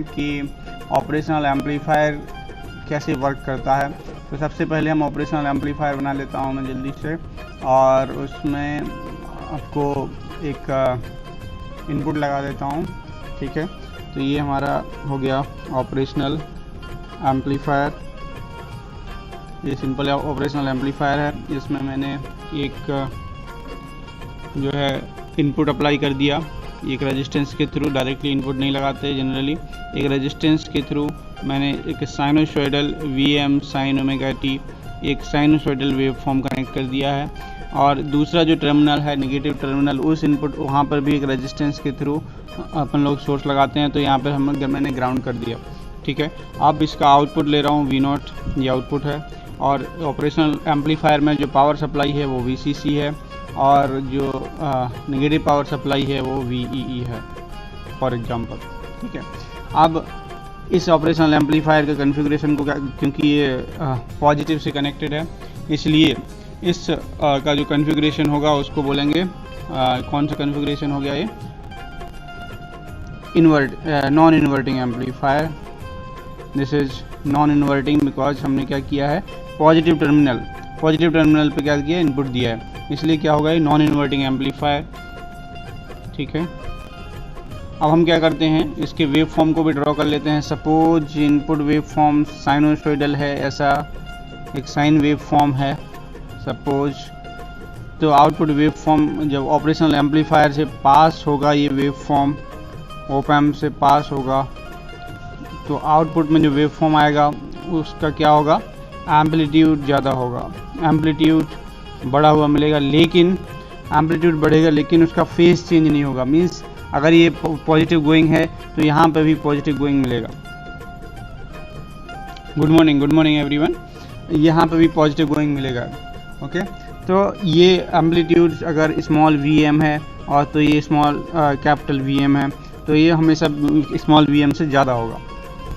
हैं कि operational amplifier कैसे वर्क करता है। तो सबसे पहले हम ऑपरेशनल एम्पलीफायर बना लेता हूँ मैं जल्दी से, और उसमें आपको एक इनपुट लगा देता हूँ। ठीक है, तो ये हमारा हो गया ऑपरेशनल एम्पलीफायर। ये सिंपल ऑपरेशनल एम्पलीफायर है। इसमें मैंने एक जो है इनपुट अप्लाई कर दिया। एक रेजिस्टेंस के थ्रू डायरेक्टली इनपुट नहीं लगाते जनरली, एक रेजिस्टेंस के थ्रू मैंने एक sinusoidal VM sine omega T एक साइनोसॉइडल वेव फॉर्म कनेक्ट कर दिया है। और दूसरा जो टर्मिनल है नेगेटिव टर्मिनल, उस इनपुट वहाँ पर भी एक रेजिस्टेंस के थ्रू अपन लोग सोर्स लगाते हैं, तो यहाँ पर मैंने ग्राउंड कर दिया। ठीक है, अब इसका आउटपुट ले रहा हूँ V0, ये आउटपुट है। और ऑपरेशनल एम्पलीफायर में जो पावर सप्लाई है वो VCC है, और जो नेगेटिव पावर सप्लाई है वो VEE है फॉर एग्जांपल। ठीक है, अब इस ऑपरेशनल एम्पलीफायर के कॉन्फ़िगरेशन को क्योंकि ये पॉजिटिव से कनेक्टेड है, इसलिए इस का जो कॉन्फ़िगरेशन होगा उसको बोलेंगे कौन सा कॉन्फ़िगरेशन हो गया ये, non inverting amplifier. This is non inverting because हमने क्या किया है, पॉजिटिव टर्मिनल पे क्या किया, इनपुट दिया है, इसलिए क्या होगा, ये नॉन इन्वर्टिंग एम्पलीफायर। ठीक है, अब हम क्या करते हैं, इसके वेव फॉर्म को भी ड्रॉ कर लेते हैं। Suppose input wave form sinusoidal है, ऐसा एक साइन वेव फॉर्म है सपोज। तो आउटपुट वेव फॉर्म जब ऑपरेशनल एम्पलीफायर से पास होगा, ये वेव फॉर्म ऑप एम्प से पास होगा, तो आउटपुट में जो वेव फॉर्म आएगा उसका क्या होगा, एम्पलीट्यूड ज़्यादा होगा, एम्पलीट्यूड बढ़ा हुआ मिलेगा। लेकिन एम्पलीट्यूड बढ़ेगा लेकिन उसका फेस चेंज नहीं होगा। मीन्स अगर ये पॉजिटिव गोइंग है तो यहाँ पे भी पॉजिटिव गोइंग मिलेगा। गुड मॉर्निंग एवरीवन, यहाँ पे भी पॉजिटिव गोइंग मिलेगा। ओके, तो ये एम्पलीट्यूड अगर स्मॉल वीएम है और तो ये स्मॉल कैपिटल वीएम है, तो ये हमेशा स्मॉल वीएम से ज़्यादा होगा।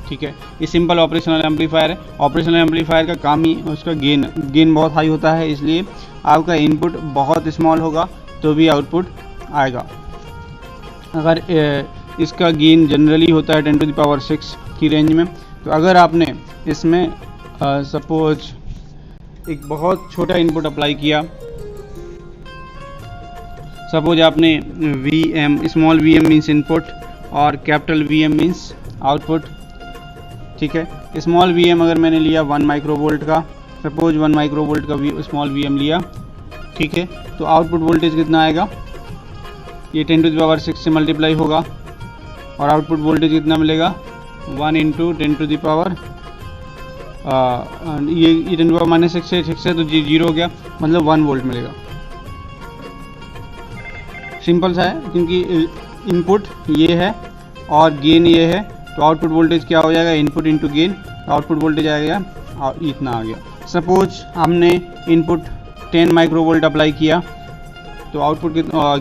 ठीक है, ये सिंपल ऑपरेशनल एम्पलीफायर है। ऑपरेशनल एम्पलीफायर का काम ही उसका गेन बहुत हाई होता है, इसलिए आपका इनपुट बहुत स्मॉल होगा तो भी आउटपुट आएगा। अगर इसका गेन जनरली होता है 10⁻6 की रेंज में, तो अगर आपने इसमें सपोज एक बहुत छोटा इनपुट अप्लाई किया, सपोज आपने VM small VM means input और कैपिटल VM मीन्स आउटपुट। ठीक है, स्मॉल VM अगर मैंने लिया 1 माइक्रोवोल्ट का, सपोज 1 माइक्रोवोल्ट का स्मॉल VM लिया, ठीक है, तो आउटपुट वोल्टेज कितना आएगा, ये 10⁻6 से मल्टीप्लाई होगा और आउटपुट वोल्टेज कितना मिलेगा, 1 × 10⁻, ये 10⁻6 से 6 है तो 0 हो गया, मतलब 1 वोल्ट मिलेगा। सिंपल सा है, क्योंकि इनपुट ये है और गेन ये है, तो आउटपुट वोल्टेज क्या हो जाएगा, input into gain, output voltage आ गया और इतना आ गया। सपोज हमने इनपुट 10 माइक्रोवोल्ट अप्लाई किया, तो आउटपुट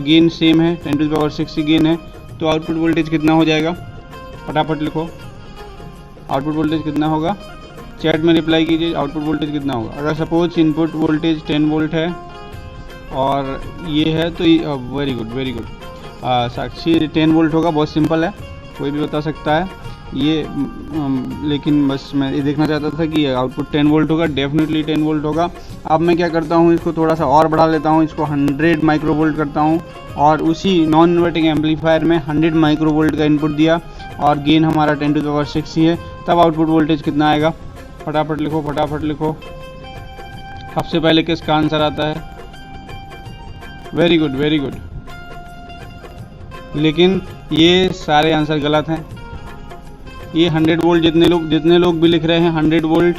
गेन सेम है, 10⁻6 की गेन है, तो आउटपुट वोल्टेज कितना हो जाएगा, फटाफट लिखो, आउटपुट वोल्टेज कितना होगा, चैट में रिप्लाई कीजिए, आउटपुट वोल्टेज कितना होगा। अगर सपोज इनपुट वोल्टेज 10 वोल्ट है और ये है, तो वेरी गुड साक्षी 10 वोल्ट होगा, बहुत सिंपल है, कोई भी बता सकता है ये। लेकिन बस मैं ये देखना चाहता था कि आउटपुट 10 वोल्ट होगा, डेफिनेटली 10 वोल्ट होगा। अब मैं क्या करता हूँ, इसको थोड़ा सा और बढ़ा लेता हूँ, इसको 100 माइक्रोवोल्ट करता हूँ और उसी नॉन इन्वर्टिंग एम्पलीफायर में 100 माइक्रोवोल्ट का इनपुट दिया और गेन हमारा 10⁻6 ही है, तब आउटपुट वोल्टेज कितना आएगा, फटाफट लिखो। सबसे पहले किसका आंसर आता है, वेरी गुड। लेकिन ये सारे आंसर गलत हैं। ये 100 वोल्ट जितने लोग भी लिख रहे हैं 100 वोल्ट,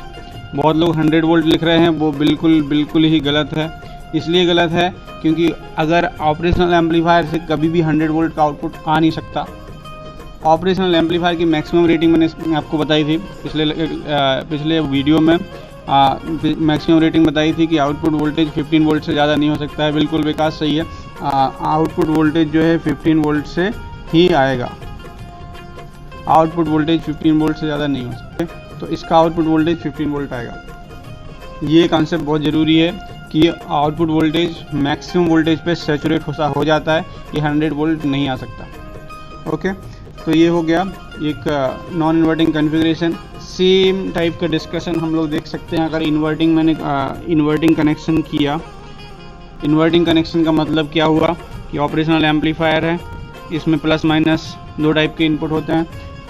बहुत लोग 100 वोल्ट लिख रहे हैं, वो बिल्कुल ही गलत है। इसलिए गलत है क्योंकि अगर ऑपरेशनल एम्पलीफायर से कभी भी 100 वोल्ट का आउटपुट आ नहीं सकता। ऑपरेशनल एम्पलीफायर की मैक्सिमम रेटिंग मैंने आपको बताई थी पिछले वीडियो में। मैक्सिमम रेटिंग बताई थी कि आउटपुट वोल्टेज 15 वोल्ट से ज़्यादा नहीं हो सकता है। बिल्कुल विकास सही है, आउटपुट वोल्टेज जो है 15 वोल्ट से ही आएगा। आउटपुट वोल्टेज 15 वोल्ट से ज़्यादा नहीं हो सकते, तो इसका आउटपुट वोल्टेज 15 वोल्ट आएगा। ये कॉन्सेप्ट बहुत ज़रूरी है कि आउटपुट वोल्टेज मैक्सिमम वोल्टेज पे सैचुरेट हो जाता है, ये 100 वोल्ट नहीं आ सकता। ओके, तो ये हो गया एक non inverting configuration. Same type का डिस्कशन हम लोग देख सकते हैं अगर मैंने इन्वर्टिंग कनेक्शन किया। इन्वर्टिंग कनेक्शन का मतलब क्या हुआ कि ऑपरेशनल एम्पलीफायर है, इसमें प्लस माइनस 2 टाइप के इनपुट होते हैं,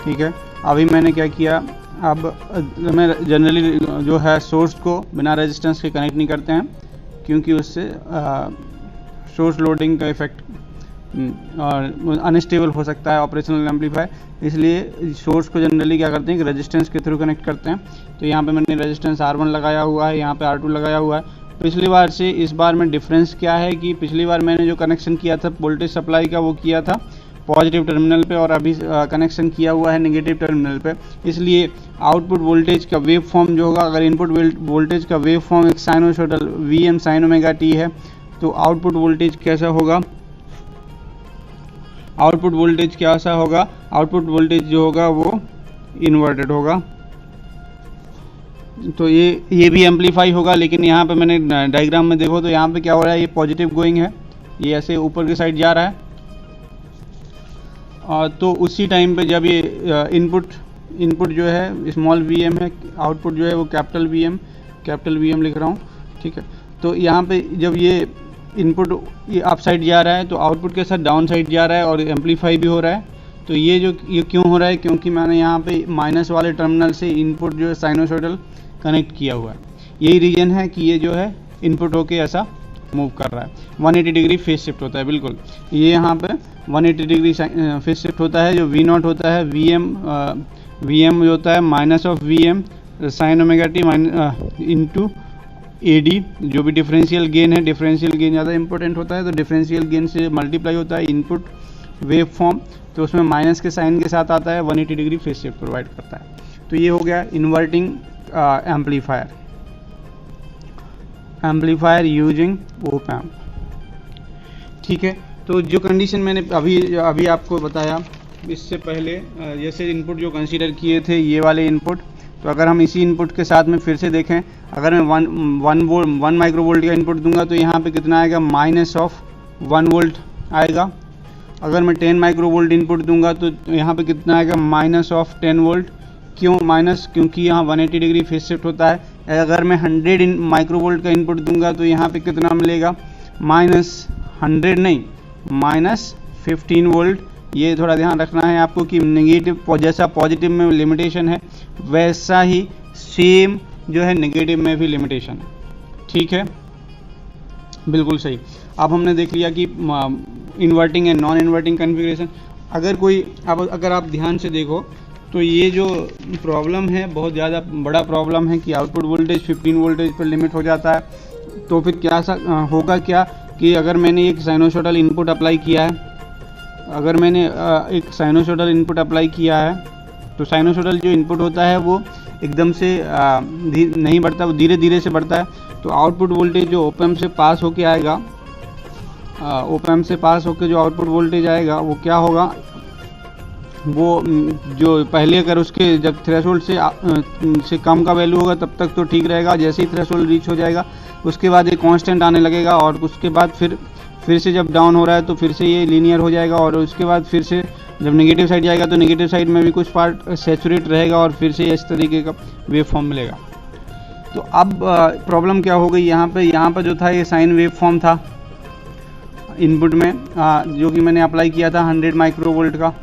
ठीक है। अभी मैंने क्या किया, अब मैं जनरली जो है सोर्स को बिना रेजिस्टेंस के कनेक्ट नहीं करते हैं, क्योंकि उससे सोर्स लोडिंग का इफेक्ट और अनस्टेबल हो सकता है ऑपरेशनल एम्पलीफायर, इसलिए सोर्स को जनरली क्या करते हैं कि रेजिस्टेंस के थ्रू कनेक्ट करते हैं। तो यहाँ पे मैंने रेजिस्टेंस R1 लगाया हुआ है, यहाँ पे R2 लगाया हुआ है। पिछली बार से इस बार में डिफरेंस क्या है कि पिछली बार मैंने जो कनेक्शन किया था वोल्टेज सप्लाई का, वो किया था पॉजिटिव टर्मिनल पे, और अभी कनेक्शन किया हुआ है नेगेटिव टर्मिनल पे। इसलिए आउटपुट वोल्टेज का वेव फॉर्म जो होगा, अगर इनपुट वोल्टेज का वेव फॉर्म एक sinusoidal Vm sin omega t है, तो आउटपुट वोल्टेज कैसा होगा, आउटपुट वोल्टेज कैसा होगा, आउटपुट वोल्टेज जो होगा वो इन्वर्टेड होगा। तो ये भी एम्पलीफाई होगा, लेकिन यहाँ पे मैंने डायग्राम में देखो तो यहाँ पे क्या हो रहा है, ये पॉजिटिव गोइंग है, ये ऐसे ऊपर की साइड जा रहा है। तो उसी टाइम पे जब ये इनपुट जो है स्मॉल Vm है, आउटपुट जो है वो कैपिटल Vm लिख रहा हूँ, ठीक है। तो यहाँ पे जब ये इनपुट ये अप साइड जा रहा है तो आउटपुट के साथ डाउन साइड जा रहा है और एम्पलीफाई भी हो रहा है। तो ये क्यों हो रहा है, क्योंकि मैंने यहाँ पे माइनस वाले टर्मिनल से इनपुट जो है साइनोसॉइडल कनेक्ट किया हुआ है। यही रीज़न है कि ये जो है इनपुट होके ऐसा मूव कर रहा है। 180 डिग्री फेज शिफ्ट होता है, बिल्कुल ये यहाँ पे 180 डिग्री फेज शिफ्ट होता है। जो V0 होता है Vm जो होता है minus of Vm sin omega t into AD, जो भी डिफरेंशियल गेन है, डिफरेंशियल गेन ज़्यादा इंपॉर्टेंट होता है, तो डिफरेंशियल गेन से मल्टीप्लाई होता है इनपुट वेव फॉर्म, तो उसमें माइनस के साइन के साथ आता है, 180 डिग्री फेज शिफ्ट प्रोवाइड करता है। तो ये हो गया inverting amplifier using op amp, ठीक है। तो जो कंडीशन मैंने अभी आपको बताया, इससे पहले जैसे इनपुट जो कंसीडर किए थे ये वाले इनपुट, तो अगर हम इसी इनपुट के साथ में फिर से देखें, अगर मैं 1 माइक्रोवोल्ट का इनपुट दूंगा तो यहाँ पे कितना आएगा, माइनस ऑफ 1 वोल्ट आएगा। अगर मैं 10 माइक्रोवोल्ट इनपुट दूंगा तो यहाँ पे कितना आएगा, माइनस ऑफ 10 वोल्ट। क्यों माइनस, क्योंकि यहाँ 180 डिग्री फेज शिफ्ट होता है। अगर मैं 100 माइक्रोवोल्ट का इनपुट दूंगा तो यहाँ पे कितना मिलेगा, माइनस 100 नहीं, माइनस 15 वोल्ट। ये थोड़ा ध्यान रखना है आपको कि नेगेटिव जैसा पॉजिटिव में लिमिटेशन है, वैसा ही सेम जो है नेगेटिव में भी लिमिटेशन है, ठीक है, बिल्कुल सही। अब हमने देख लिया कि inverting and non inverting configuration. अगर आप ध्यान से देखो तो ये जो प्रॉब्लम है बहुत ज़्यादा बड़ा प्रॉब्लम है कि आउटपुट वोल्टेज 15 वोल्टेज पर लिमिट हो जाता है। तो फिर क्या होगा क्या कि अगर मैंने एक साइनोसॉइडल इनपुट अप्लाई किया है, अगर मैंने एक साइनोसॉइडल इनपुट अप्लाई किया है, तो साइनोसॉइडल जो इनपुट होता है वो एकदम से नहीं बढ़ता, वो धीरे धीरे से बढ़ता है। तो आउटपुट वोल्टेज जो ओप एम्प से पास होके आएगा, ओप एम्प से पास होके जो आउटपुट वोल्टेज आएगा वो क्या होगा, वो जो पहले अगर उसके जब थ्रेशोल्ड से कम का वैल्यू होगा तब तक तो ठीक रहेगा। जैसे ही थ्रेशोल्ड रीच हो जाएगा उसके बाद ये कांस्टेंट आने लगेगा, और उसके बाद फिर से जब डाउन हो रहा है तो फिर से ये लीनियर हो जाएगा, और उसके बाद फिर से जब नेगेटिव साइड जाएगा तो नेगेटिव साइड में भी कुछ पार्ट सैचुरेट रहेगा और फिर से इस तरीके का वेव फॉर्म मिलेगा। तो अब प्रॉब्लम क्या हो गई, यहाँ पे जो था ये साइन वेव फॉर्म था इनपुट में, जो कि मैंने अप्लाई किया था 100 माइक्रोवोल्ट का।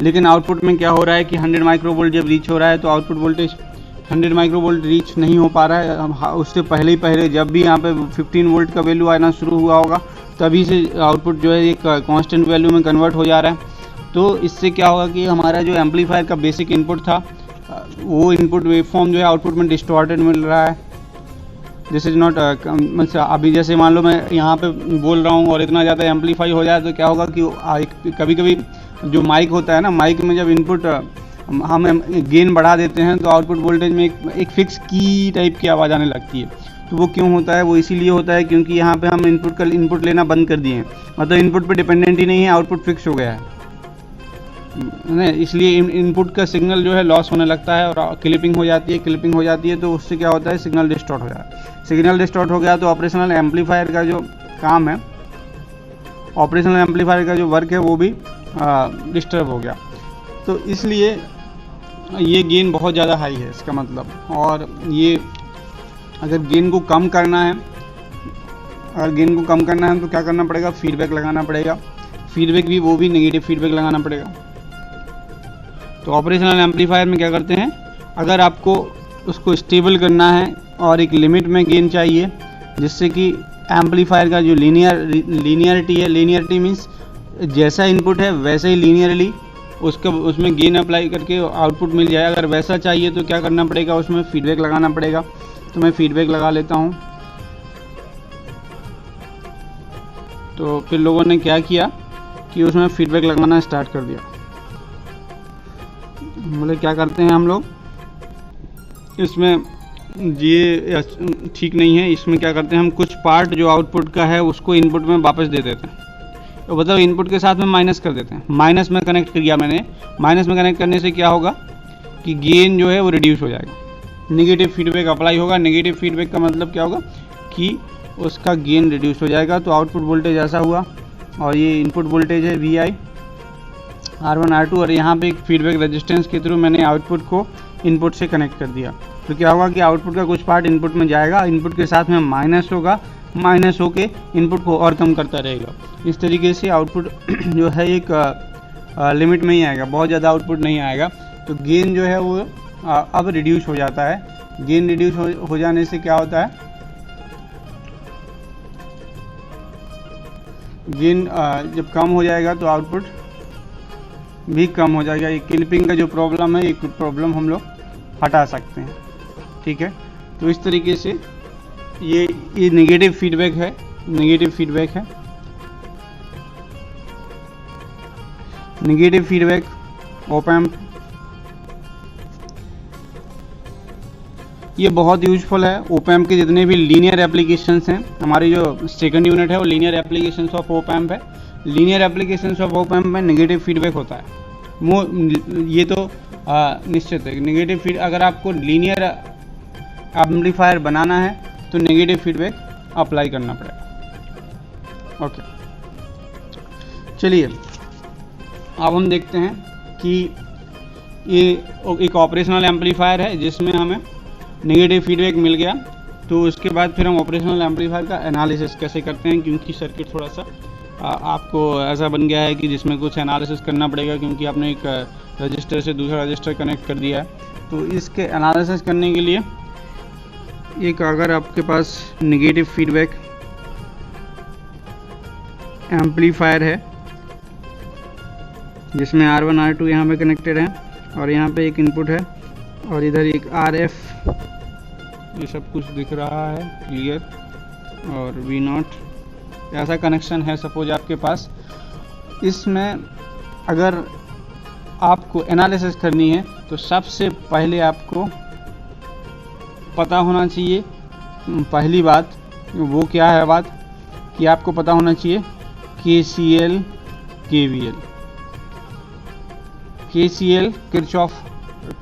लेकिन आउटपुट में क्या हो रहा है कि 100 माइक्रोवोल्ट जब रीच हो रहा है तो आउटपुट वोल्टेज 100 माइक्रोवोल्ट रीच नहीं हो पा रहा है। उससे पहले जब भी यहाँ पे 15 वोल्ट का वैल्यू आना शुरू हुआ होगा तभी से आउटपुट जो है एक कांस्टेंट वैल्यू में कन्वर्ट हो जा रहा है। तो इससे क्या होगा कि हमारा जो एम्पलीफायर का बेसिक इनपुट था वो इनपुट वेवफॉर्म जो है आउटपुट में डिस्टॉर्टेड मिल रहा है। दिस इज़ नॉट अभी जैसे मान लो मैं यहाँ पे बोल रहा हूँ और इतना ज़्यादा एम्पलीफाई हो जाए तो क्या होगा कि कभी कभी जो माइक होता है ना, माइक में जब इनपुट हम गेन बढ़ा देते हैं तो आउटपुट वोल्टेज में एक फिक्स की टाइप की आवाज़ आने लगती है। तो वो क्यों होता है, वो इसीलिए होता है क्योंकि यहाँ पे हम इनपुट लेना बंद कर दिए हैं, मतलब इनपुट पे डिपेंडेंट ही नहीं है, आउटपुट फिक्स हो गया है ना। इसलिए इनपुट का सिग्नल जो है लॉस होने लगता है और क्लिपिंग हो जाती है तो उससे क्या होता है, सिग्नल डिस्टॉर्ट हो जाता है। सिग्नल डिस्टॉर्ट हो गया तो ऑपरेशनल एम्पलीफायर का जो काम है, ऑपरेशनल एम्पलीफायर का जो वर्क है वो भी डिस्टर्ब हो गया। तो इसलिए ये गेन बहुत ज़्यादा हाई है इसका मतलब। और ये अगर गेन को कम करना है, तो क्या करना पड़ेगा, फीडबैक लगाना पड़ेगा। फीडबैक भी वो भी नेगेटिव फीडबैक लगाना पड़ेगा। तो ऑपरेशनल एम्पलीफायर में क्या करते हैं, अगर आपको उसको स्टेबल करना है और एक लिमिट में गेन चाहिए, जिससे कि एम्पलीफायर का जो लीनियरिटी है, लीनियरिटी मीन्स जैसा इनपुट है वैसे ही लीनियरली उसमें गेन अप्लाई करके आउटपुट मिल जाए। अगर वैसा चाहिए तो क्या करना पड़ेगा, उसमें फीडबैक लगाना पड़ेगा। तो मैं फीडबैक लगा लेता हूँ। तो फिर लोगों ने क्या किया कि उसमें फीडबैक लगाना स्टार्ट कर दिया। मतलब क्या करते हैं हम लोग, इसमें ये ठीक नहीं है। इसमें क्या करते हैं, हम कुछ पार्ट जो आउटपुट का है उसको इनपुट में वापस दे देते हैं। तो मतलब इनपुट के साथ में माइनस कर देते हैं। माइनस में कनेक्ट किया मैंने। माइनस में कनेक्ट करने से क्या होगा कि गेन जो है वो रिड्यूस हो जाएगा। नेगेटिव फीडबैक अप्लाई होगा। नेगेटिव फीडबैक का मतलब क्या होगा कि उसका गेन रिड्यूस हो जाएगा। तो आउटपुट वोल्टेज ऐसा हुआ, और ये इनपुट वोल्टेज है VI R1 R2, और यहाँ पे एक फीडबैक रेजिस्टेंस के थ्रू मैंने आउटपुट को इनपुट से कनेक्ट कर दिया। तो क्या होगा कि आउटपुट का कुछ पार्ट इनपुट में जाएगा, इनपुट के साथ में माइनस होगा, माइनस होके इनपुट को और कम करता रहेगा। इस तरीके से आउटपुट जो है एक लिमिट में ही आएगा, बहुत ज़्यादा आउटपुट नहीं आएगा। तो गेन जो है वो अब रिड्यूस हो जाता है। गेन रिड्यूस हो जाने से क्या होता है, गेन जब कम हो जाएगा तो आउटपुट भी कम हो जाएगा। ये क्लिपिंग का जो प्रॉब्लम है, ये प्रॉब्लम हम लोग हटा सकते हैं। ठीक है, तो इस तरीके से ये नेगेटिव फीडबैक है, नेगेटिव फीडबैक है। नेगेटिव फीडबैक ऑप एम्प ये बहुत यूजफुल है। ऑप एम्प के जितने भी लीनियर एप्लीकेशंस हैं, हमारी जो सेकंड यूनिट है वो linear applications of op amp है। Linear applications of op amp में नेगेटिव फीडबैक होता है। ये तो निश्चित है। नेगेटिव फीड अगर आपको लीनियर एम्पलीफायर बनाना है तो नेगेटिव फीडबैक अप्लाई करना पड़ेगा। ओके, चलिए अब हम देखते हैं कि ये एक ऑपरेशनल एम्पलीफायर है जिसमें हमें नेगेटिव फीडबैक मिल गया। तो उसके बाद फिर हम ऑपरेशनल एम्पलीफायर का एनालिसिस कैसे करते हैं, क्योंकि सर्किट थोड़ा सा आपको ऐसा बन गया है कि जिसमें कुछ एनालिसिस करना पड़ेगा, क्योंकि आपने एक रजिस्टर से दूसरा रजिस्टर कनेक्ट कर दिया है। तो इसके एनालिसिस करने के लिए एक अगर आपके पास नेगेटिव फीडबैक एम्पलीफायर है जिसमें R1 R2 यहाँ पे कनेक्टेड है, और यहाँ पे एक इनपुट है, और इधर एक RF, ये सब कुछ दिख रहा है क्लियर, और V0, ऐसा कनेक्शन है सपोज आपके पास। इसमें अगर आपको एनालिसिस करनी है तो सबसे पहले आपको पता होना चाहिए, पहली बात वो क्या है बात कि आपको पता होना चाहिए KCL KVL। KCL Kirchhoff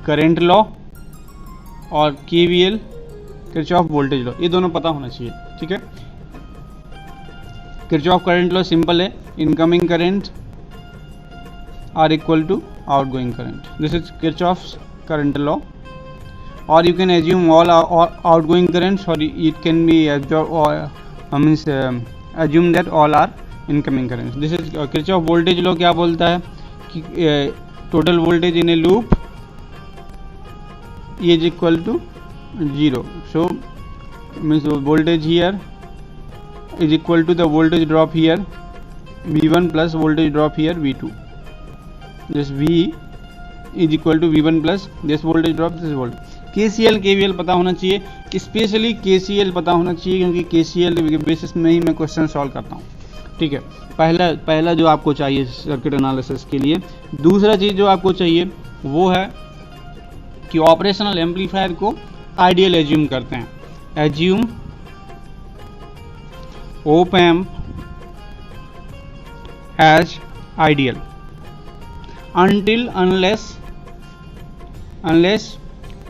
current law और KVL किरचॉफ वोल्टेज लॉ, ये दोनों पता होना चाहिए। ठीक है, किरचॉफ करंट लॉ सिंपल है, incoming current are equal to outgoing current, this is Kirchhoff's current law. or you can assume all outgoing currents, or it can be assume that all are incoming currents. This is Kirchhoff voltage law क्या बोलता है कि total voltage in a loop is equal to 0. So means voltage here is equal to the voltage drop here V1 plus voltage drop here V2. This V is equal to V1 plus this voltage drop, this voltage. KCL KVL पता होना चाहिए, specially KCL पता होना चाहिए, क्योंकि KCL के basis में ही मैं क्वेश्चन सॉल्व करता हूँ। ठीक है, पहला जो आपको चाहिए सर्किट एनालिसिस के लिए। दूसरा चीज़ जो आपको चाहिए वो है कि ऑपरेशनल एम्पलीफायर को आइडियल एज्यूम करते हैं। Assume op amp as ideal until unless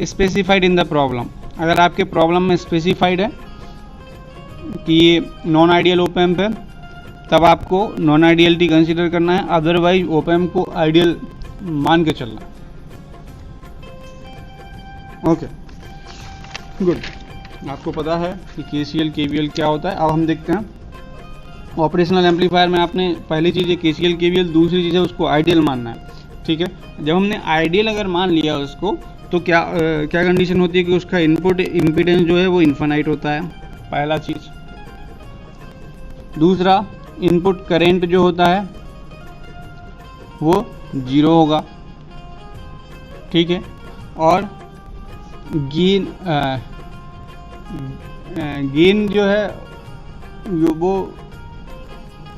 specified in the problem. अगर आपके प्रॉब्लम में स्पेसिफाइड है कि ये नॉन आइडियल ऑप एम्प है तब आपको नॉन आइडियलिटी कंसीडर करना है, अदरवाइज ओप एम्प को आइडियल मान के चलना है। ओके गुड, आपको पता है कि KCL KVL क्या होता है। अब हम देखते हैं ऑपरेशनल एम्पलीफायर में आपने पहली चीज़ है KCL KVL, दूसरी चीज़ है उसको आइडियल मानना है। ठीक है, जब हमने आइडियल अगर मान लिया उसको तो क्या कंडीशन होती है कि उसका इनपुट इम्पीडेंस जो है वो इन्फिनाइट होता है, पहला चीज़। दूसरा, इनपुट करंट जो होता है वो 0 होगा। ठीक है, और गेन जो है वो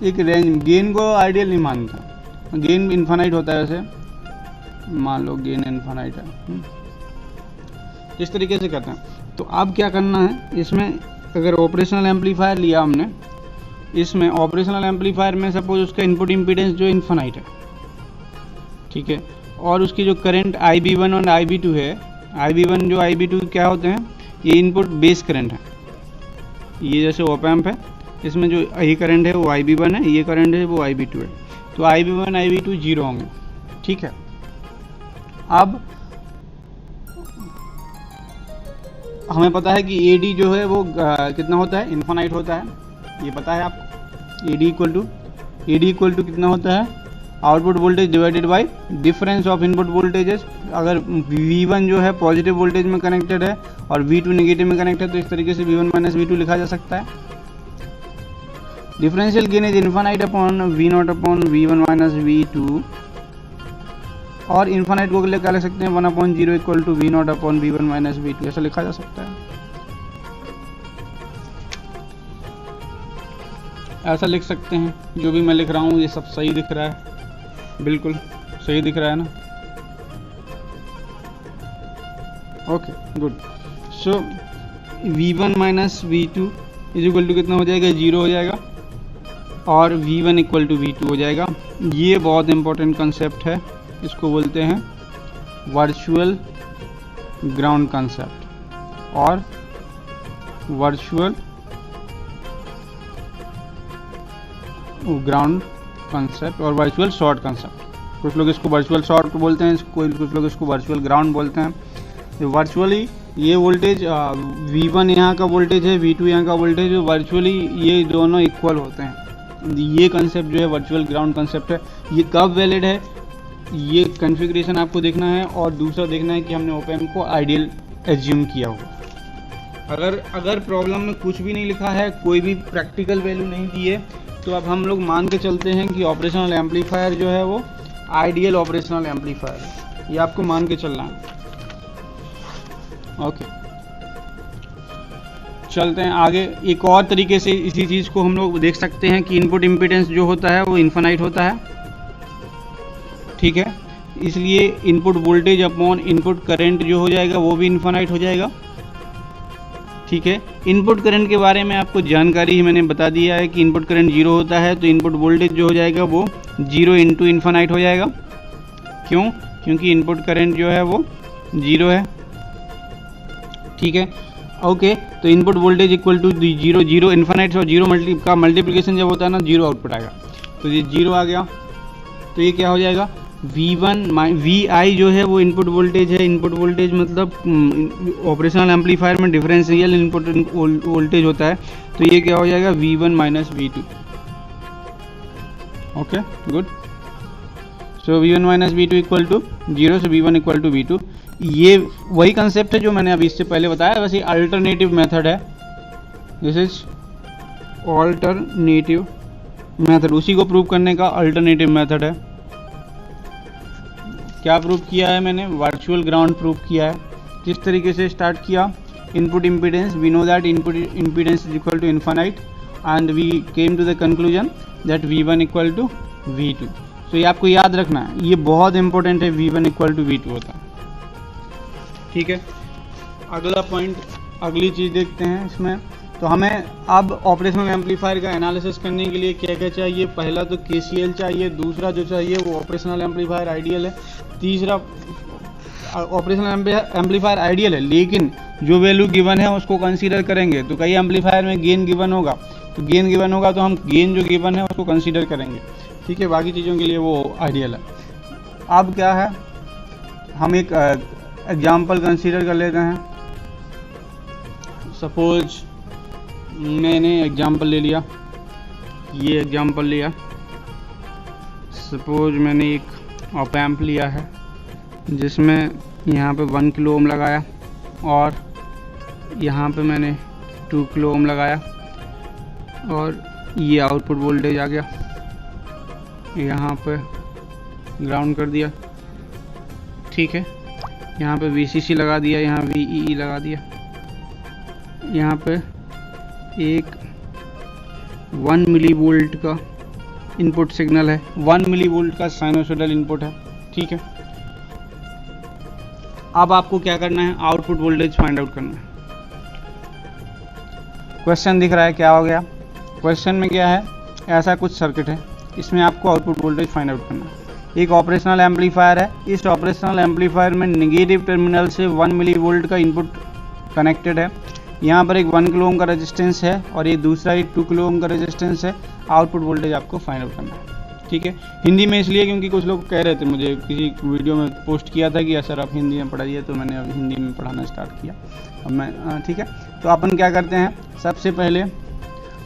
एक रेंज, गेन को आइडियल नहीं मानता, गेन इन्फिनाइट होता है। वैसे मान लो गेन इन्फिनाइट है, इस तरीके से करते हैं। तो अब क्या करना है, इसमें अगर ऑपरेशनल एम्पलीफायर लिया हमने, इसमें ऑपरेशनल एम्पलीफायर में सपोज उसका इनपुट इम्पीडेंस जो इन्फिनाइट है, ठीक है, और उसकी जो करंट IB1 और IB2 है, IB1 जो IB2 क्या होते हैं, ये इनपुट बेस करंट है। ये जैसे ऑप एम्प है, इसमें जो ये करंट है वो IB1 है, ये करंट है वो IB2 है, तो IB1 IB2 0 होंगे। ठीक है, अब हमें पता है कि AD जो है वो कितना होता है, इन्फिनाइट होता है, ये पता है आपको। AD इक्वल टू कितना होता है, output voltage divided by difference of input voltages. अगर V1 जो है पॉजिटिव वोल्टेज में कनेक्टेड है और V2 नेगेटिव में कनेक्टेड है, तो इस तरीके से V1 माइनस V2 लिखा जा सकता है। Differential gain is infinite upon V0 upon V1 minus V2, और इन्फिनाइट को क्या लिख सकते हैं, 1/0 equal to V0 upon V1 minus V2, ऐसा लिखा जा सकता है। ऐसा लिख सकते हैं, जो भी मैं लिख रहा हूँ ये सब सही दिख रहा है, बिल्कुल सही दिख रहा है ना। Okay good, so V1 minus V2 is equal to कितना हो जाएगा, 0 हो जाएगा, और V1 इक्वल टू V2 हो जाएगा। ये बहुत इंपॉर्टेंट कंसेप्ट है, इसको बोलते हैं वर्चुअल ग्राउंड कंसेप्ट और वर्चुअल ग्राउंड कंसेप्ट और वर्चुअल शॉर्ट कंसेप्ट। कुछ लोग इसको वर्चुअल शॉर्ट बोलते हैं, कुछ लोग इसको वर्चुअल ग्राउंड बोलते हैं। वर्चुअली ये वोल्टेज V1 यहाँ का वोल्टेज है, V2 यहाँ का वोल्टेज है, वर्चुअली ये दोनों इक्वल होते हैं। ये कंसेप्ट जो है वर्चुअल ग्राउंड कंसेप्ट है। ये कब वैलिड है, ये कॉन्फ़िगरेशन आपको देखना है, और दूसरा देखना है कि हमने ऑप एम्प को आइडियल एज्यूम किया होगा। अगर प्रॉब्लम में कुछ भी नहीं लिखा है, कोई भी प्रैक्टिकल वैल्यू नहीं दी है, तो अब हम लोग मान के चलते हैं कि ऑपरेशनल एम्पलीफायर जो है वो आइडियल ऑपरेशनल एम्पलीफायर है। ये आपको मान के चलना है। ओके, चलते हैं आगे। एक और तरीके से इसी चीज़ को हम लोग देख सकते हैं कि इनपुट इम्पीडेंस जो होता है वो इन्फिनाइट होता है। ठीक है, इसलिए input voltage upon input current जो हो जाएगा वो भी इन्फिनाइट हो जाएगा। ठीक है, इनपुट करंट के बारे में आपको जानकारी मैंने बता दिया है कि इनपुट करंट 0 होता है, तो इनपुट वोल्टेज जो हो जाएगा वो 0 इंटू इन्फिनाइट हो जाएगा। क्यों? क्योंकि इनपुट करंट जो है वो 0 है। ठीक है, ओके, तो input voltage equal to 0 infinite और 0 का मल्टीप्लिकेशन जब होता है ना, 0 आउटपुट आएगा। तो ये 0 आ गया, तो ये क्या हो जाएगा, VI जो है वो इनपुट वोल्टेज है। इनपुट वोल्टेज मतलब ऑपरेशनल एम्पलीफायर में डिफरेंशियल इनपुट वोल्टेज होता है, तो ये क्या हो जाएगा, V1 minus V2। Okay good, so V1 minus V2 equal to 0, so V1 equal to V2। ये वही कंसेप्ट है जो मैंने अभी इससे पहले बताया, वैसे अल्टरनेटिव मेथड है। दिस इज अल्टरनेटिव मेथड, उसी को प्रूव करने का अल्टरनेटिव मेथड है। क्या प्रूव किया है मैंने, वर्चुअल ग्राउंड प्रूव किया है। किस तरीके से स्टार्ट किया, input impedance, we know that input impedance is equal to infinite and we came to the conclusion that V1 equal to V2। सो ये आपको याद रखना है, ये बहुत इंपॉर्टेंट है, V1 इक्वल टू V2 होता है। ठीक है, अगला पॉइंट, अगली चीज़ देखते हैं इसमें। तो हमें अब ऑपरेशनल एम्पलीफायर का एनालिसिस करने के लिए क्या क्या चाहिए। पहला तो KCL चाहिए, दूसरा जो चाहिए वो ऑपरेशनल एम्पलीफायर आइडियल है, तीसरा ऑपरेशनल एम्पलीफायर आइडियल है लेकिन जो वैल्यू गिवन है उसको कंसीडर करेंगे। तो कई एम्पलीफायर में गेन गिवन होगा, तो गेन गिवन होगा तो हम गेन जो गिवन है उसको कंसीडर करेंगे, ठीक है। बाकी चीज़ों के लिए वो आइडियल है। अब क्या है, हम एक एग्जाम्पल कंसीडर कर लेते हैं। सपोज मैंने एग्जाम्पल ले लिया, ये एग्जाम्पल लिया। सपोज मैंने एक ऑप एम्प लिया है जिसमें यहाँ पे 1 किलो ओम लगाया और यहाँ पे मैंने 2 किलो ओम लगाया और ये आउटपुट वोल्टेज आ गया, यहाँ पे ग्राउंड कर दिया, ठीक है। यहाँ पे VCC लगा दिया, यहाँ VEE लगा दिया, यहाँ पे एक 1 मिली वोल्ट का इनपुट सिग्नल है, 1 मिली वोल्ट का साइनोसॉइडल इनपुट है, ठीक है। अब आपको क्या करना है, आउटपुट वोल्टेज फाइंड आउट करना है। क्वेश्चन दिख रहा है, क्या हो गया क्वेश्चन में, क्या है, ऐसा कुछ सर्किट है, इसमें आपको आउटपुट वोल्टेज फाइंड आउट करना है। एक ऑपरेशनल एम्पलीफायर है, इस ऑपरेशनल एम्पलीफायर में नेगेटिव टर्मिनल से 1 मिली वोल्ट का इनपुट कनेक्टेड है। यहाँ पर एक 1 किलो ओम का रेजिस्टेंस है और ये दूसरा एक 2 किलो ओम का रेजिस्टेंस है। आउटपुट वोल्टेज आपको फाइंड आउट करना है, ठीक है। हिंदी में इसलिए क्योंकि कुछ लोग कह रहे थे, मुझे किसी वीडियो में पोस्ट किया था कि सर आप हिंदी में पढ़ाइए, तो मैंने अब हिंदी में पढ़ाना स्टार्ट किया अब मैं, ठीक है। तो अपन क्या करते हैं, सबसे पहले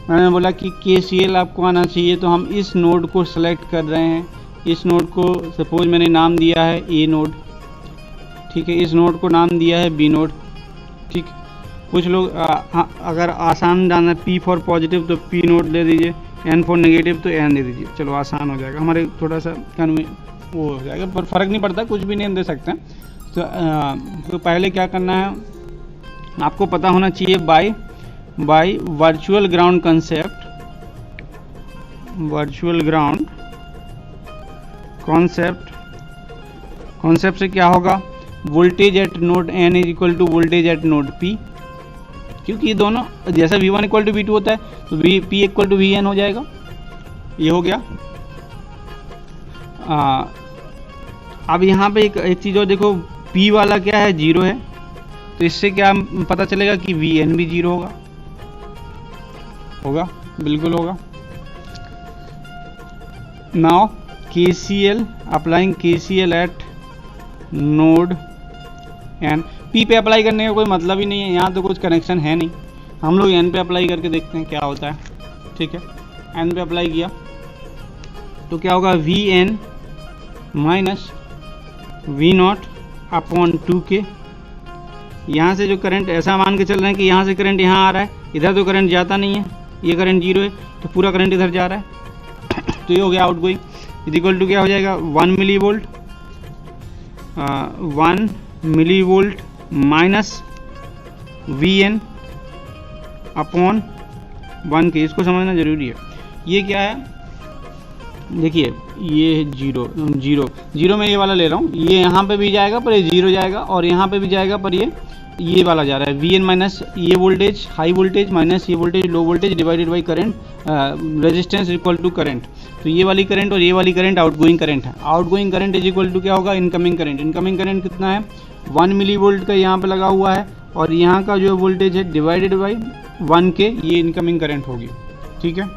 मैंने बोला कि KCL आपको आना चाहिए, तो हम इस नोड को सेलेक्ट कर रहे हैं। इस नोड को सपोज मैंने नाम दिया है A नोड, ठीक है। इस नोड को नाम दिया है B नोड, ठीक। कुछ लोग अगर आसान जाना P फॉर पॉजिटिव तो P नोड दे दीजिए, N फॉर नेगेटिव तो N दे दीजिए, चलो आसान हो जाएगा, हमारे थोड़ा सा वो हो जाएगा, पर फ़र्क नहीं पड़ता, कुछ भी नेम दे सकते हैं। तो पहले क्या करना है, आपको पता होना चाहिए by virtual ground concept. Virtual ground concept से क्या होगा, voltage at node N is equal to voltage at node P, क्योंकि ये दोनों जैसा V1 इक्वल टू V2 होता है तो P इक्वल टू VN हो जाएगा। ये हो गया। अब यहाँ पे एक चीज़ और देखो, P वाला क्या है, 0 है, तो इससे क्या पता चलेगा कि VN भी 0 होगा, बिल्कुल होगा। Now KCL, applying KCL eight node N। P पे अप्लाई करने का कोई मतलब ही नहीं है, यहाँ तो कुछ कनेक्शन है नहीं, हम लोग N पे अप्लाई करके देखते हैं क्या होता है, ठीक है। N पे अप्लाई किया तो क्या होगा, VN minus V0 upon 2K। यहाँ से जो करंट, ऐसा मान के चल रहे हैं कि यहाँ से करंट यहाँ आ रहा है, इधर तो करंट जाता नहीं है, ये करंट 0 है, तो पूरा करंट इधर जा रहा है, तो ये हो गया outgoing. Is equal to क्या हो जाएगा, 1 millivolt, 1 millivolt minus VN upon 1K। इसको समझना जरूरी है। ये क्या है, देखिए ये 0 में ये वाला ले रहा हूँ, ये यहाँ पे भी जाएगा पर ये 0 जाएगा, और यहाँ पे भी जाएगा पर ये वाला जा रहा है। VN माइनस ये वोल्टेज हाई वोल्टेज माइनस ये voltage low voltage divided by current, resistance equal to current. तो ये वाली करंट और ये वाली करंट आउटगोइंग करंट है। Outgoing current is equal to क्या होगा, इनकमिंग करंट। इनकमिंग करंट कितना है, 1 मिली वोल्ट का यहाँ पे लगा हुआ है, और यहाँ का जो वोल्टेज है डिवाइडेड बाई 1K, ये इनकमिंग करंट होगी, ठीक है।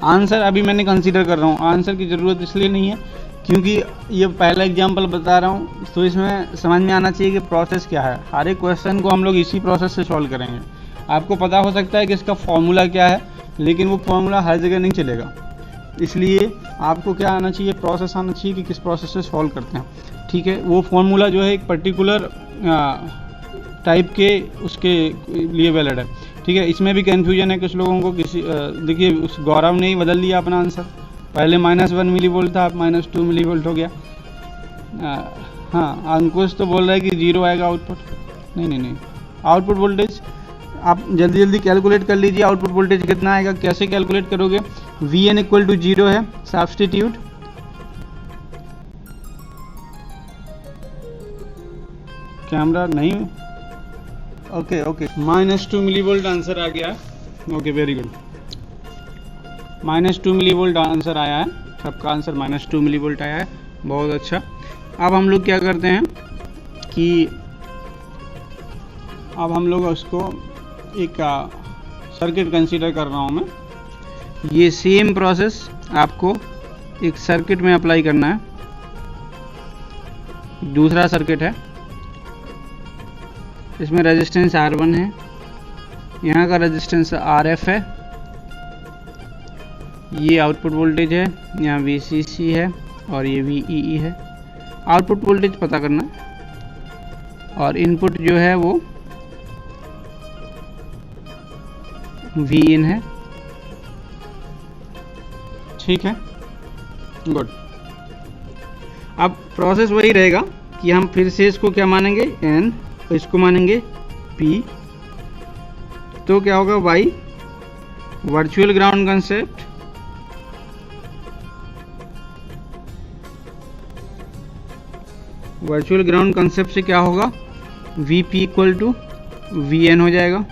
आंसर अभी मैंने कंसीडर कर रहा हूँ, आंसर की ज़रूरत इसलिए नहीं है क्योंकि ये पहला एग्जाम्पल बता रहा हूँ, तो इसमें समझ में आना चाहिए कि प्रोसेस क्या है। हर एक क्वेश्चन को हम लोग इसी प्रोसेस से सॉल्व करेंगे। आपको पता हो सकता है कि इसका फॉर्मूला क्या है, लेकिन वो फॉर्मूला हर जगह नहीं चलेगा, इसलिए आपको क्या आना चाहिए, प्रोसेस आना चाहिए कि किस प्रोसेस से सॉल्व करते हैं, ठीक है। वो फॉर्मूला जो है एक पर्टिकुलर टाइप के उसके लिए वैलिड है, ठीक है। इसमें भी कन्फ्यूजन है कुछ लोगों को, किसी देखिए उस गौरव ने ही बदल दिया अपना आंसर, पहले -1 मिली वोल्ट था, अब -2 मिली वोल्ट हो गया। हाँ, अंकुश तो बोल रहा है कि 0 आएगा आउटपुट। नहीं, आउटपुट वोल्टेज आप जल्दी कैलकुलेट कर लीजिए, आउटपुट वोल्टेज कितना आएगा, कैसे कैलकुलेट करोगे। VN इक्वल टू 0 है, सब्स्टिट्यूट कैमरा नहीं, ओके -2 मिली वोल्ट आंसर आ गया है। Okay, very good, -2 millivolt answer आया है, सबका आंसर -2 मिली वोल्ट आया है, बहुत अच्छा। अब हम लोग क्या करते हैं कि अब हम लोग उसको एक सर्किट कंसीडर कर रहा हूँ मैं। ये सेम प्रोसेस आपको एक सर्किट में अप्लाई करना है। दूसरा सर्किट है, इसमें रेजिस्टेंस R1 है, यहाँ का रेजिस्टेंस RF है, ये आउटपुट वोल्टेज है, यहाँ VCC है और ये VEE है। आउटपुट वोल्टेज पता करना है और इनपुट जो है वो Vin है। ठीक है, गुड। अब प्रोसेस वही रहेगा कि हम फिर से इसको क्या मानेंगे N, तो इसको मानेंगे P। तो क्या होगा Y वर्चुअल ग्राउंड कंसेप्ट से क्या होगा, Vp इक्वल टू Vn हो जाएगा।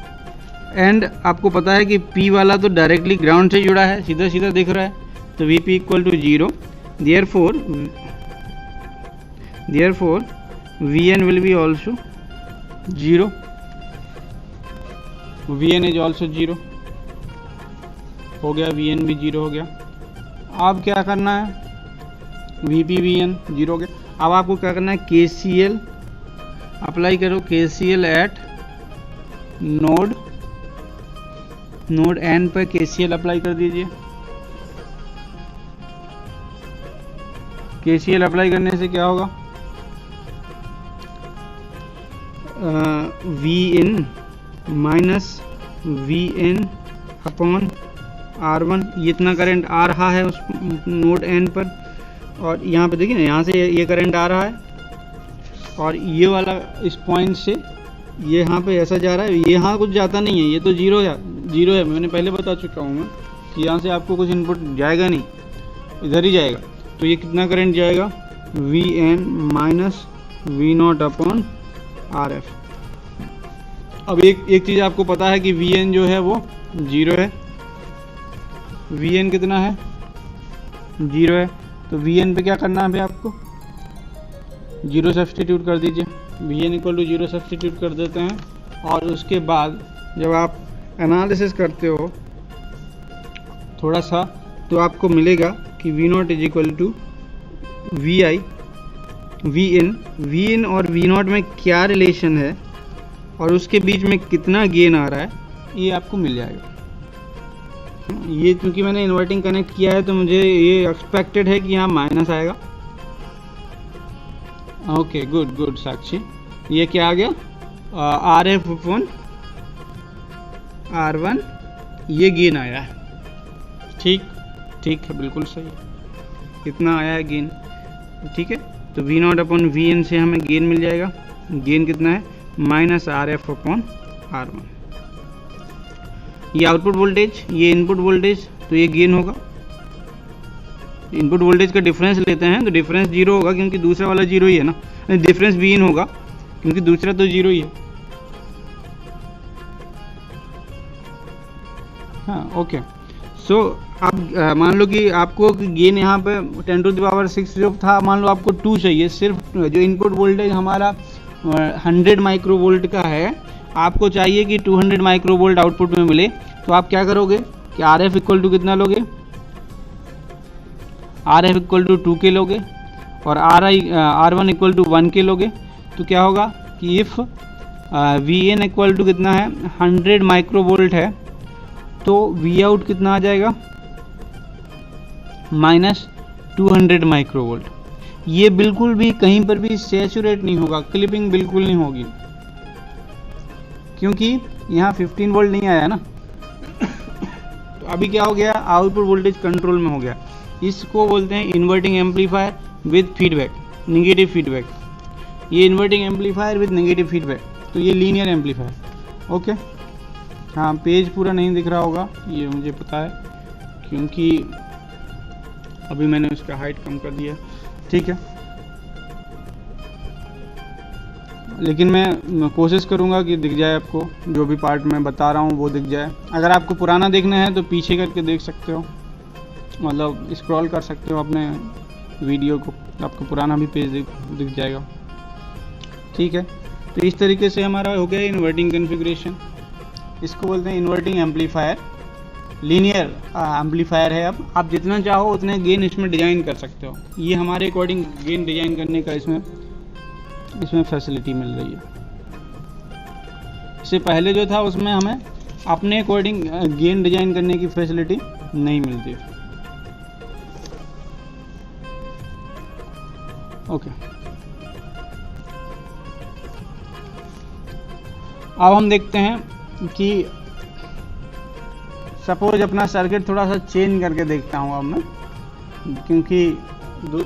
एंड आपको पता है कि P वाला तो डायरेक्टली ग्राउंड से जुड़ा है, सीधा सीधा दिख रहा है, तो Vp equal to 0। therefore Vn will be also 0। Vn is also 0 हो गया, Vn भी 0 हो गया। अब क्या करना है, Vp Vn 0 हो गया। अब आपको क्या करना है, KCL अप्लाई करो। KCL एट नोड N पर KCL अप्लाई कर दीजिए। KCL अप्लाई करने से क्या होगा, Vin minus Vn upon R1, ये इतना करंट आ रहा है उस नोड N पर, और यहाँ पे देखिए ना, यहाँ से ये करंट आ रहा है और ये वाला इस पॉइंट से ये यहाँ पे ऐसा जा रहा है, यहाँ कुछ जाता नहीं है, ये तो जीरो है। मैंने पहले बता चुका हूँ मैं कि यहाँ से आपको कुछ इनपुट जाएगा नहीं, इधर ही जाएगा। तो ये कितना करंट जाएगा, Vn minus V0 upon RF। अब एक चीज़ आपको पता है कि Vn जो है वो 0 है। Vn कितना है, 0 है। तो Vn पे क्या करना है, आपको 0 सब्सटीट्यूट कर दीजिए। Vn इक्वल टू 0 सब्सटीट्यूट कर देते हैं, और उसके बाद जब आप एनालिसिस करते हो थोड़ा सा, तो आपको मिलेगा कि V0 is equal to Vi Vin और V0 में क्या रिलेशन है और उसके बीच में कितना गेन आ रहा है, ये आपको मिल जाएगा। ये क्योंकि मैंने इन्वर्टिंग कनेक्ट किया है तो मुझे ये एक्सपेक्टेड है कि यहाँ माइनस आएगा। ओके, गुड साक्षी। ये क्या आ गया, RF अपॉन R1, ये गेन आया है। ठीक है, बिल्कुल सही, कितना आया है गेन। ठीक है, तो V0 अपॉन Vn से हमें गेन मिल जाएगा। गेन कितना है, माइनस RF अपॉन R1। ये आउटपुट वोल्टेज, ये इनपुट वोल्टेज, तो ये गेन होगा। इनपुट वोल्टेज का डिफरेंस लेते हैं तो डिफरेंस 0 होगा, क्योंकि दूसरा वाला 0 ही है ना। डिफरेंस Vin होगा क्योंकि दूसरा तो 0 ही है। हाँ, ओके। सो अब मान लो कि आपको गेन यहाँ पे 10⁶ जो था, मान लो आपको 2 चाहिए। सिर्फ जो इनपुट वोल्टेज हमारा 100 माइक्रोवोल्ट का है, आपको चाहिए कि 200 माइक्रोवोल्ट आउटपुट में मिले। तो आप क्या करोगे कि RF इक्वल टू कितना लोगे, RF इक्वल टू 2K लोगे, और R1 इक्वल टू 1K लोगे। तो क्या होगा कि इफ़ Vn इक्वल टू कितना है, 100 माइक्रोवोल्ट है, तो Vout कितना आ जाएगा, माइनस 200 माइक्रोवोल्ट। ये बिल्कुल भी कहीं पर भी सैचुरेट नहीं होगा, क्लिपिंग बिल्कुल नहीं होगी, क्योंकि यहाँ 15 वोल्ट नहीं आया ना। तो अभी क्या हो गया, आउटपुट वोल्टेज कंट्रोल में हो गया। इसको बोलते हैं inverting amplifier with feedback, negative feedback. ये inverting amplifier with negative feedback, तो ये लीनियर एम्पलीफायर। ओके, हाँ, पेज पूरा नहीं दिख रहा होगा, ये मुझे पता है, क्योंकि अभी मैंने उसका हाइट कम कर दिया। ठीक है, लेकिन मैं कोशिश करूंगा कि दिख जाए आपको, जो भी पार्ट मैं बता रहा हूँ वो दिख जाए। अगर आपको पुराना देखना है तो पीछे करके देख सकते हो, मतलब स्क्रॉल कर सकते हो अपने वीडियो को, आपको पुराना भी पेज दिख जाएगा। ठीक है, तो इस तरीके से हमारा हो गया इन्वर्टिंग कॉन्फ़िगरेशन। इसको बोलते हैं इन्वर्टिंग एम्पलीफायर, लीनियर एम्पलीफायर है। अब आप जितना चाहो उतने गेन इसमें डिज़ाइन कर सकते हो। ये हमारे अकॉर्डिंग गेन डिज़ाइन करने का इसमें फैसिलिटी मिल रही है। इससे पहले जो था उसमें हमें अपने अकॉर्डिंग गेन डिज़ाइन करने की फैसिलिटी नहीं मिलती। ओके, अब हम देखते हैं कि सपोज अपना सर्किट थोड़ा सा चेंज करके देखता हूँ अब मैं, क्योंकि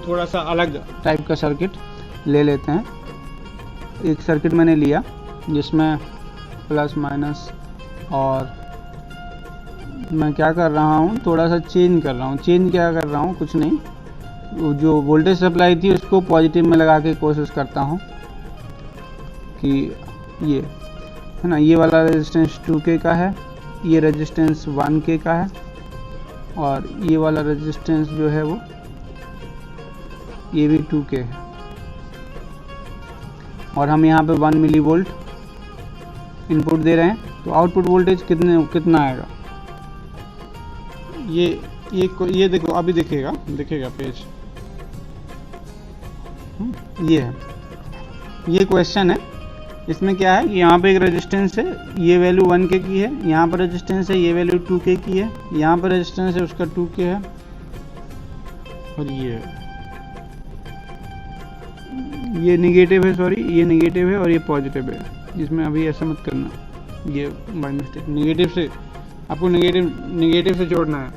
थोड़ा सा अलग टाइप का सर्किट ले लेते हैं। एक सर्किट मैंने लिया जिसमें प्लस माइनस, और मैं क्या कर रहा हूँ, थोड़ा सा चेंज कर रहा हूँ। चेंज क्या कर रहा हूँ, कुछ नहीं, जो वोल्टेज सप्लाई थी उसको पॉजिटिव में लगा के कोशिश करता हूँ कि ये है ना, ये वाला रेजिस्टेंस 2K का है, ये रेजिस्टेंस 1K का है, और ये वाला रेजिस्टेंस जो है वो ये भी 2K है, और हम यहाँ पे 1 मिली वोल्ट इनपुट दे रहे हैं। तो आउटपुट वोल्टेज कितना आएगा, ये देखो, अभी दिखेगा पेज, ये है, ये क्वेश्चन है। इसमें क्या है, यहाँ पे एक रेजिस्टेंस है, ये वैल्यू 1K की है, यहाँ पर रेजिस्टेंस है, ये वैल्यू 2K की है, यहाँ पर रेजिस्टेंस है उसका 2K है, और ये नेगेटिव है, सॉरी ये नेगेटिव है और ये पॉजिटिव है। इसमें अभी ऐसा मत करना, ये बाय मिस्टेक नेगेटिव से आपको नेगेटिव से जोड़ना है,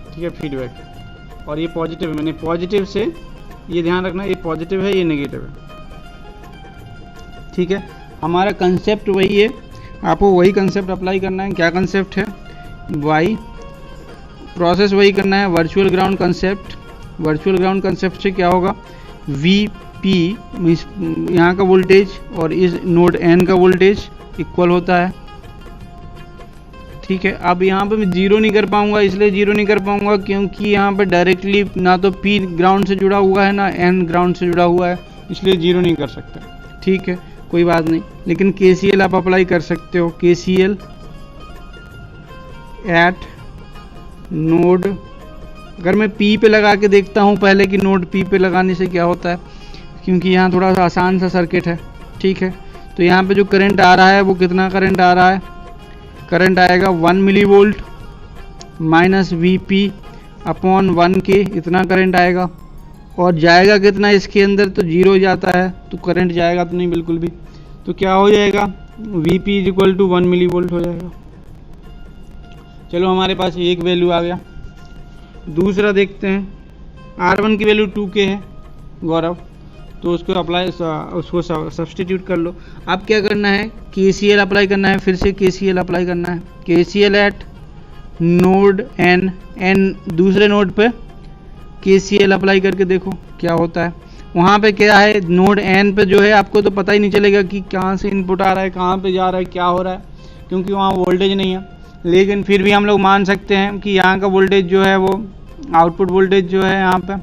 ठीक है, फीडबैक। और ये पॉजिटिव है, मैंने पॉजिटिव से, ये ध्यान रखना, ये पॉजिटिव है, ये नेगेटिव है, ठीक है। हमारा कंसेप्ट वही है, आपको वही कंसेप्ट अप्लाई करना है। क्या कंसेप्ट है, वाई प्रोसेस वही करना है, virtual ground concept. Virtual ground concept से क्या होगा, VP यहाँ का वोल्टेज और इस नोड N का वोल्टेज इक्वल होता है, ठीक है। अब यहाँ पे मैं जीरो नहीं कर पाऊंगा, इसलिए जीरो नहीं कर पाऊंगा क्योंकि यहाँ पे डायरेक्टली ना तो P ग्राउंड से जुड़ा हुआ है ना N ग्राउंड से जुड़ा हुआ है, इसलिए जीरो नहीं कर सकते, ठीक है, कोई बात नहीं। लेकिन KCL आप अप्लाई कर सकते हो। KCL एट नोड, अगर मैं P पे लगा के देखता हूँ पहले कि नोड P पे लगाने से क्या होता है, क्योंकि यहाँ थोड़ा सा आसान सा सर्किट है, ठीक है। तो यहाँ पे जो करंट आ रहा है वो कितना करंट आ रहा है, करंट आएगा 1 millivolt minus VP upon 1K, इतना करंट आएगा। और जाएगा कितना इसके अंदर, तो जीरो जाता है, तो करंट जाएगा तो नहीं बिल्कुल भी। तो क्या हो जाएगा, VP is equal to 1 millivolt हो जाएगा। चलो हमारे पास एक वैल्यू आ गया। दूसरा देखते हैं, R1 की वैल्यू 2K है गौरव, तो उसको सब्सटीट्यूट कर लो। अब क्या करना है, KCL अप्लाई करना है, फिर से KCL अप्लाई करना है। KCL एट नोड N दूसरे नोड पे KCL अप्लाई करके देखो क्या होता है। वहाँ पे क्या है, नोड N पे जो है आपको तो पता ही नहीं चलेगा कि कहाँ से इनपुट आ रहा है, कहाँ पे जा रहा है, क्या हो रहा है, क्योंकि वहाँ वोल्टेज नहीं है। लेकिन फिर भी हम लोग मान सकते हैं कि यहाँ का वोल्टेज जो है वो आउटपुट वोल्टेज जो है यहाँ पे,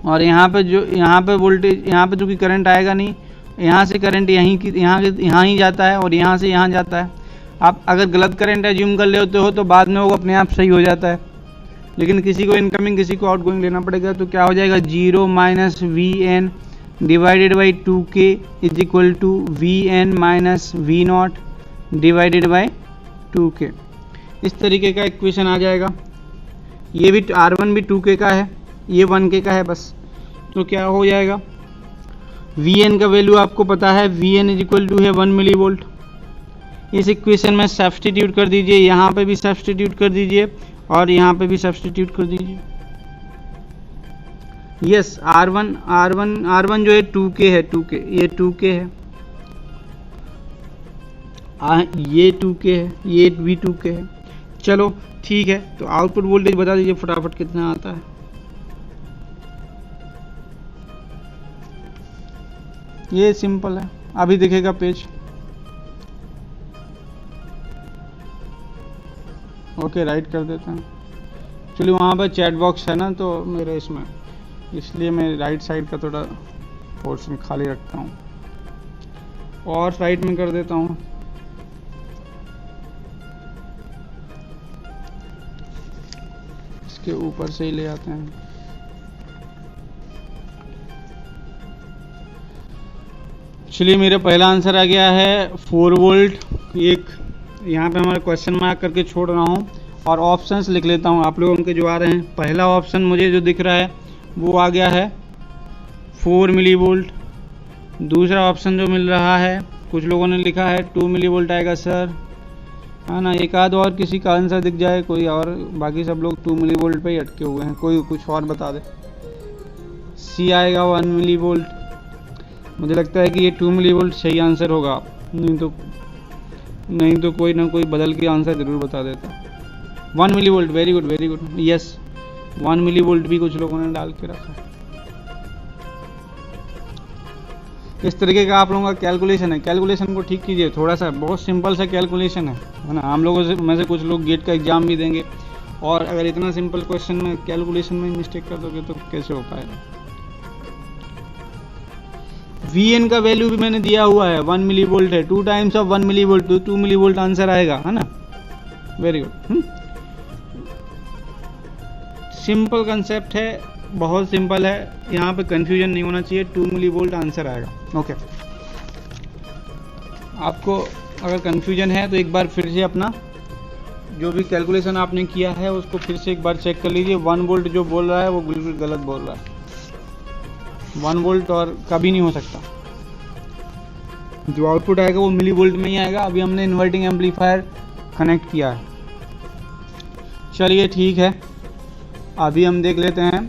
और यहाँ पे वोल्टेज, यहाँ पे चूँकि करंट आएगा नहीं, यहाँ से करंट यहाँ ही जाता है और यहाँ से यहाँ जाता है। आप अगर गलत करंट एज्यूम कर लेते हो तो बाद में वो अपने आप सही हो जाता है, लेकिन किसी को इनकमिंग किसी को आउटगोइंग लेना पड़ेगा। तो क्या हो जाएगा, 0 minus VN divided by 2K is equal to VN minus V0 divided by 2K। इस तरीके का इक्वेशन आ जाएगा। ये भी R1 भी 2K का है, ये 1K का है बस। तो क्या हो जाएगा, VN का वैल्यू आपको पता है, VN इज इक्वल टू है 1 मिली वोल्ट। इस इक्वेशन में सब्सटीट्यूट कर दीजिए, यहाँ पे भी सब्सटीट्यूट कर दीजिए और यहाँ पे भी सब्सटीट्यूट कर दीजिए। यस, R1 जो है 2K है, 2K ये 2K है, ये 2K है, ये भी 2K है। चलो ठीक है, तो आउटपुट वोल्टेज बता दीजिए फटाफट कितना आता है। ये सिंपल है, अभी दिखेगा पेज। ओके, राइट कर देते हैं। चलिए, वहाँ पर चैट बॉक्स है ना, तो मेरे इसमें, इसलिए मैं राइट साइड का थोड़ा पोर्शन खाली रखता हूँ और साइड में कर देता हूँ। इसके ऊपर से ही ले आते हैं। चलिए मेरा पहला आंसर आ गया है 4 वोल्ट। एक यहाँ पे हमारा क्वेश्चन मार्क करके छोड़ रहा हूँ और ऑप्शंस लिख लेता हूँ आप लोगों के जो आ रहे हैं। पहला ऑप्शन मुझे जो दिख रहा है वो आ गया है 4 मिली वोल्ट। दूसरा ऑप्शन जो मिल रहा है कुछ लोगों ने लिखा है 2 मिली वोल्ट आएगा सर, है ना। एक आध और किसी का आंसर दिख जाए कोई और, बाकी सब लोग 2 मिली वोल्ट पे ही अटके हुए हैं। कोई कुछ और बता दे। सी आएगा 1 मिली वोल्ट। मुझे लगता है कि ये 2 मिली वोल्ट सही आंसर होगा, नहीं तो कोई ना कोई बदल के आंसर ज़रूर बता देता। 1 millivolt, very good very good, yes 1 millivolt भी कुछ लोगों ने डाल के रखा है। इस तरीके का आप लोगों का कैलकुलेशन है। कैलकुलेशन को ठीक कीजिए थोड़ा सा, बहुत सिंपल सा कैलकुलेशन है ना। हम लोगों से में से कुछ लोग गेट का एग्जाम भी देंगे और अगर इतना सिंपल क्वेश्चन में कैलकुलेशन में मिस्टेक कर दोगे तो कैसे हो पाएगा। Vn का वैल्यू भी मैंने दिया हुआ है, 1 मिली वोल्ट है, 2 टाइम्स ऑफ 1 मिली वोल्ट तो 2 मिली वोल्ट आंसर आएगा, है ना। Very good. सिंपल कंसेप्ट है, बहुत सिंपल है, यहाँ पे कंफ्यूजन नहीं होना चाहिए। 2 मिली वोल्ट आंसर आएगा। ओके, आपको अगर कंफ्यूजन है तो एक बार फिर से अपना जो भी कैलकुलेशन आपने किया है उसको फिर से एक बार चेक कर लीजिए। 1 वोल्ट जो बोल रहा है वो बिल्कुल गलत बोल रहा है। 1 वोल्ट और कभी नहीं हो सकता। जो आउटपुट आएगा वो मिली वोल्ट में ही आएगा। अभी हमने इन्वर्टिंग एम्पलीफायर कनेक्ट किया है। चलिए ठीक है, अभी हम देख लेते हैं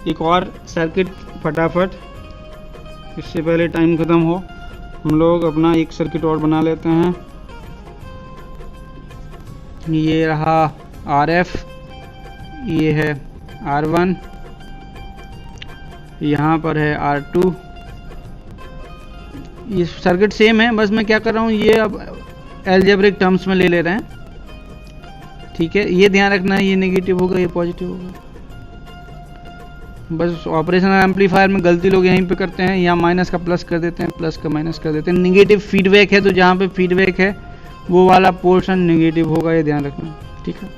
एक और सर्किट फटाफट, इससे पहले टाइम ख़त्म हो। हम लोग अपना एक सर्किट और बना लेते हैं। ये रहा RF, ये है R1, यहाँ पर है R2। ये सर्किट सेम है, बस मैं क्या कर रहा हूँ ये अब एल्जेब्रिक टर्म्स में ले रहे हैं। ठीक है, ये ध्यान रखना है, ये नेगेटिव होगा ये पॉजिटिव होगा। बस ऑपरेशनल एम्पलीफायर में गलती लोग यहीं पे करते हैं, यहाँ माइनस का प्लस कर देते हैं, प्लस का माइनस कर देते हैं। नेगेटिव फीडबैक है तो जहाँ पे फीडबैक है वो वाला पोर्शन नेगेटिव होगा, ये ध्यान रखना। ठीक है,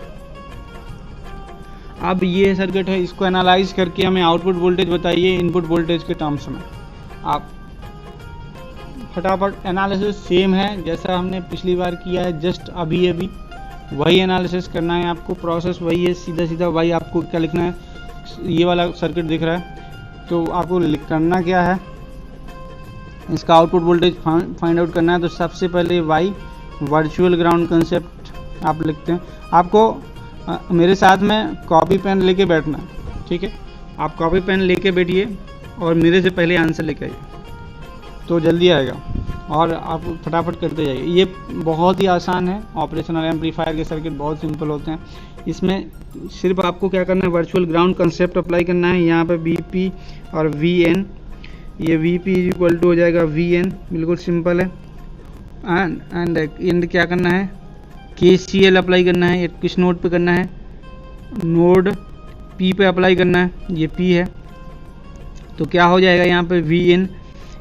अब ये सर्किट है, इसको एनालाइज करके हमें आउटपुट वोल्टेज बताइए इनपुट वोल्टेज के टर्म्स में। आप फटाफट, एनालिसिस सेम है जैसा हमने पिछली बार किया है, जस्ट अभी वही एनालिसिस करना है आपको। प्रोसेस वही है, सीधा सीधा वही। आपको क्या लिखना है, ये वाला सर्किट दिख रहा है तो आपको करना क्या है, इसका आउटपुट वोल्टेज फाइंड आउट करना है। तो सबसे पहले वाई वर्चुअल ग्राउंड कंसेप्ट आप लिखते हैं। आपको मेरे साथ में कॉपी पेन लेके बैठना है। ठीक है, आप कॉपी पेन लेके बैठिए और मेरे से पहले आंसर लेके आइए तो जल्दी आएगा और आप फटाफट करते जाइए। ये बहुत ही आसान है। ऑपरेशनल एम्पलीफायर के सर्किट बहुत सिंपल होते हैं। इसमें सिर्फ आपको क्या करना है, वर्चुअल ग्राउंड कंसेप्ट अप्लाई करना है। यहाँ पे VP और VN, ये VP इज इक्वल टू हो जाएगा VN, बिल्कुल सिंपल है। एंड क्या करना है, KCL अप्लाई करना है। ये किस नोड पे करना है, नोड P पे अप्लाई करना है, ये P है। तो क्या हो जाएगा यहाँ पे VN,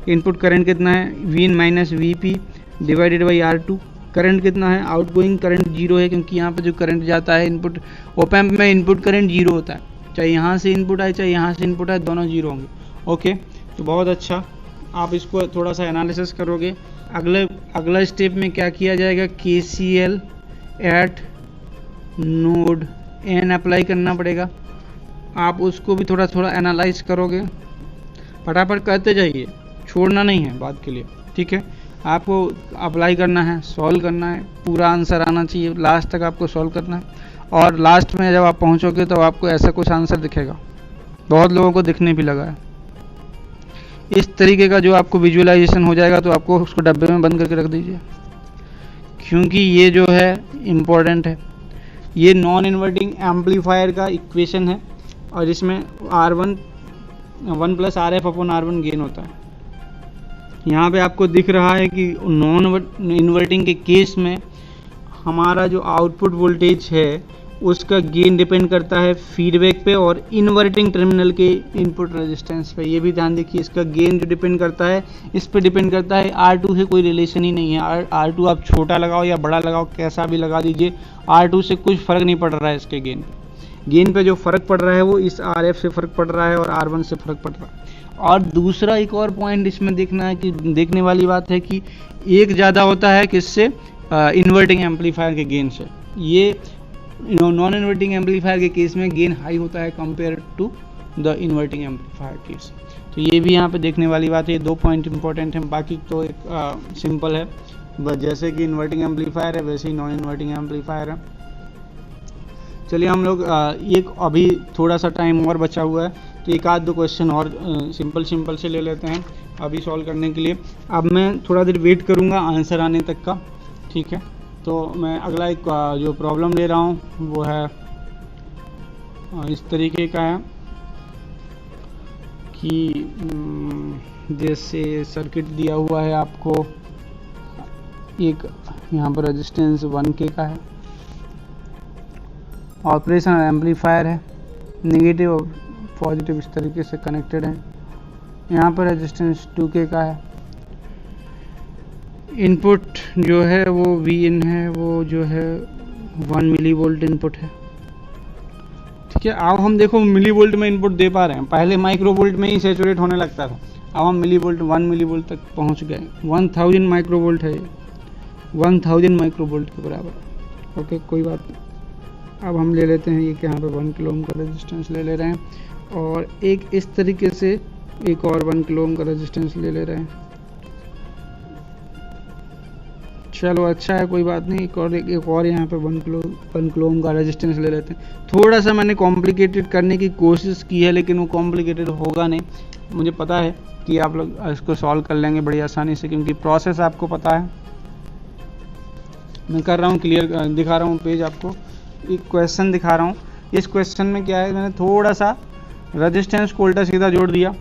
इनपुट करंट कितना है, VN minus VP divided by R2। Current कितना है, आउटगोइंग करंट 0 है, क्योंकि यहाँ पे जो करंट जाता है इनपुट, ओप एम्प में इनपुट करंट 0 होता है। चाहे यहाँ से इनपुट आए चाहे यहाँ से इनपुट आए, दोनों 0 होंगे। ओके, तो बहुत अच्छा, आप इसको थोड़ा सा एनालिसिस करोगे। अगला स्टेप में क्या किया जाएगा, KCL eight node N apply करना पड़ेगा। आप उसको भी थोड़ा थोड़ा एनालाइज करोगे, फटाफट करते जाइए, छोड़ना नहीं है बात के लिए। ठीक है, आपको अप्लाई करना है, सॉल्व करना है, पूरा आंसर आना चाहिए, लास्ट तक आपको सॉल्व करना है। और लास्ट में जब आप पहुंचोगे तो आपको ऐसा कुछ आंसर दिखेगा, बहुत लोगों को दिखने भी लगा है। इस तरीके का जो आपको विजुअलाइजेशन हो जाएगा तो आपको उसको डब्बे में बंद करके रख दीजिए, क्योंकि ये जो है इम्पोर्टेंट है। ये नॉन इन्वर्टिंग एम्पलीफायर का इक्वेशन है और इसमें R1 1 plus RF upon R1 gain होता है। यहाँ पे आपको दिख रहा है कि नॉन इन्वर्टिंग के केस में हमारा जो आउटपुट वोल्टेज है उसका गेन डिपेंड करता है फीडबैक पे और इन्वर्टिंग टर्मिनल के इनपुट रेजिस्टेंस पे। ये भी ध्यान देखिए, इसका गेन जो डिपेंड करता है इस पे डिपेंड करता है। R2 से कोई रिलेशन ही नहीं है। R2 आप छोटा लगाओ या बड़ा लगाओ, कैसा भी लगा दीजिए, R2 से कुछ फ़र्क नहीं पड़ रहा है इसके गेन पे। गेन पे जो फ़र्क पड़ रहा है वो इस RF से फ़र्क पड़ रहा है और R1 से फ़र्क पड़ रहा है। और दूसरा एक और पॉइंट इसमें देखना है कि देखने वाली बात है कि एक ज़्यादा होता है किससे, इन्वर्टिंग एम्पलीफायर के गेन से। ये नॉन इन्वर्टिंग एम्पलीफायर के केस में गेन हाई होता है compare to the inverting amplifier case. तो ये भी यहाँ पे देखने वाली बात है। 2 पॉइंट इंपॉर्टेंट हैं, बाकी तो एक सिंपल है, बस जैसे कि इन्वर्टिंग एम्पलीफायर है वैसे ही नॉन इन्वर्टिंग एम्पलीफायर है। चलिए हम लोग एक अभी थोड़ा सा टाइम और बचा हुआ है तो एक आध दो क्वेश्चन और सिंपल से ले लेते हैं अभी सॉल्व करने के लिए। अब मैं थोड़ा देर वेट करूँगा आंसर आने तक का, ठीक है। तो मैं अगला एक जो प्रॉब्लम ले रहा हूँ वो है इस तरीके का है कि जैसे सर्किट दिया हुआ है आपको, एक यहाँ पर रेजिस्टेंस 1K का है, ऑपरेशनल एम्पलीफायर है, नेगेटिव और पॉजिटिव इस तरीके से कनेक्टेड है। यहाँ पर रेजिस्टेंस 2K का है, इनपुट जो है वो Vin है, वो जो है 1 मिली वोल्ट इनपुट है, ठीक है। अब हम देखो मिली वोल्ट में इनपुट दे पा रहे हैं, पहले माइक्रो वोल्ट में ही सैचुरेट होने लगता था, अब हम मिली वोल्ट 1 मिली वोल्ट तक पहुंच गए। 1000 माइक्रो वोल्ट है, 1000 माइक्रो वोल्ट के बराबर, ओके कोई बात नहीं। अब हम ले लेते हैं ये कि यहाँ पे 1 किलो ओम का रेजिस्टेंस ले ले रहे हैं और एक इस तरीके से एक और 1 किलो ओम का रेजिस्टेंस ले ले रहे हैं। चलो अच्छा है, कोई बात नहीं। एक और यहाँ पे 1 किलो ओम का रेजिस्टेंस ले लेते हैं। थोड़ा सा मैंने कॉम्प्लिकेटेड करने की कोशिश की है लेकिन वो कॉम्प्लिकेटेड होगा नहीं, मुझे पता है कि आप लोग इसको सॉल्व कर लेंगे बड़ी आसानी से, क्योंकि प्रोसेस आपको पता है। मैं कर रहा हूँ क्लियर, दिखा रहा हूँ पेज आपको, एक क्वेश्चन दिखा रहा हूँ। इस क्वेश्चन में क्या है, मैंने थोड़ा सा रेजिस्टेंस को उल्टा सीधा जोड़ दिया।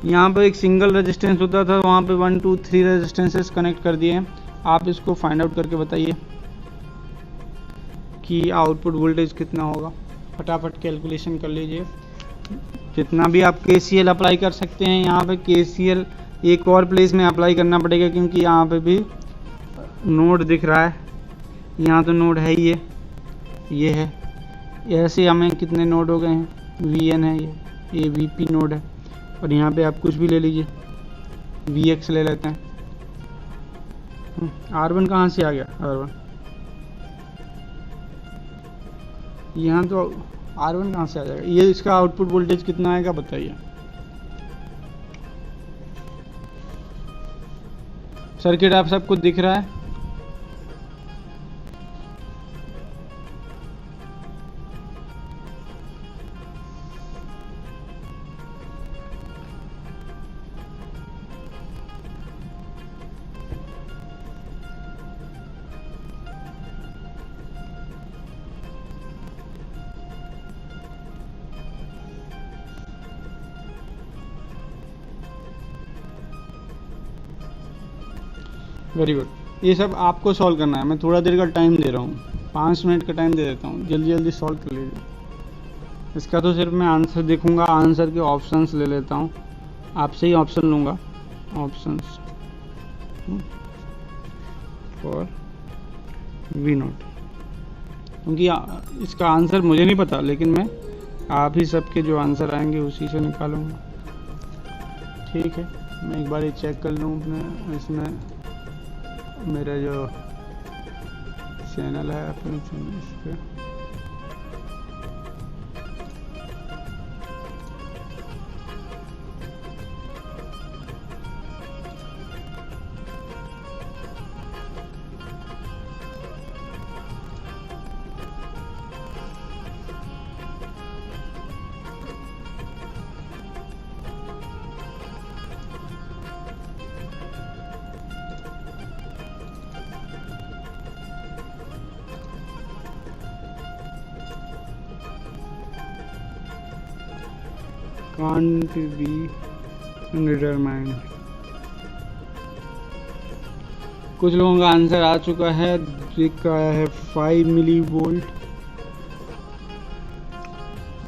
यहाँ पे एक सिंगल रेजिस्टेंस होता था, वहाँ पे 1 2 3 रेजिस्टेंसेस कनेक्ट कर दिए हैं। आप इसको फाइंड आउट करके बताइए कि आउटपुट वोल्टेज कितना होगा, फटाफट कैलकुलेशन कर लीजिए। जितना भी आप KCL अप्लाई कर सकते हैं, यहाँ पे KCL एक और प्लेस में अप्लाई करना पड़ेगा क्योंकि यहाँ पे भी नोड दिख रहा है, यहाँ तो नोड है ही ये है। ऐसे हमें कितने नोड हो गए हैं, Vn है, ये Vp नोड है, और यहाँ पे आप कुछ भी ले लीजिए, Vx ले लेते हैं। R1 कहाँ से आ गया, R1 यहाँ तो R1 कहाँ से आ जाएगा, ये इसका आउटपुट वोल्टेज कितना आएगा बताइए। सर्किट आप सबको दिख रहा है, वेरी गुड। ये सब आपको सॉल्व करना है, मैं थोड़ा देर का टाइम दे रहा हूँ, 5 मिनट का टाइम दे देता हूँ, जल्दी जल्दी सॉल्व कर लीजिए। इसका तो सिर्फ मैं आंसर देखूंगा, आंसर के ऑप्शंस ले लेता हूँ, आपसे ही ऑप्शन लूँगा, ऑप्शंस फॉर V0, क्योंकि इसका आंसर मुझे नहीं पता, लेकिन मैं आप ही सबके जो आंसर आएंगे उसी से निकालूंगा, ठीक है। मैं एक बार ये चेक कर लूँ अपने इसमें, मेरा जो चैनल है अपने चैनल इस पर can't be determined। कुछ लोगों का आंसर आ चुका है, दिख आया है 5 मिली वोल्ट।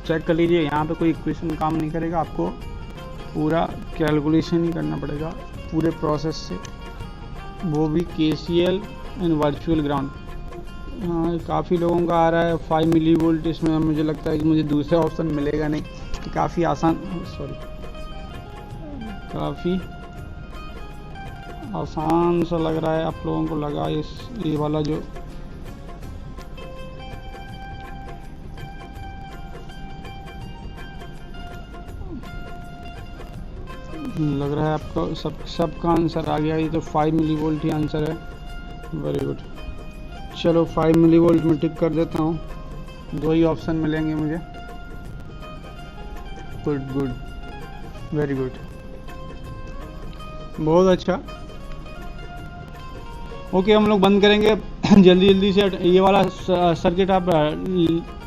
चेक कर लीजिए, यहाँ पे कोई इक्वेशन काम नहीं करेगा, आपको पूरा कैलकुलेशन ही करना पड़ेगा पूरे प्रोसेस से, वो भी KCL एंड वर्चुअल ग्राउंड। हाँ काफ़ी लोगों का आ रहा है 5 मिली वोल्ट। इसमें मुझे लगता है कि मुझे दूसरा ऑप्शन मिलेगा नहीं। काफ़ी आसान, सॉरी, काफ़ी आसान सा लग रहा है आप लोगों को लगा ये वाला जो लग रहा है आपको सबका आंसर आ गया। ये तो 5 मिली वोल्ट ही आंसर है। Very good. चलो 5 मिली वोल्ट में टिक कर देता हूँ। 2 ही ऑप्शन मिलेंगे मुझे। गुड गुड, वेरी गुड, बहुत अच्छा। ओके हम लोग बंद करेंगे जल्दी जल्दी से। ये वाला सर्किट आप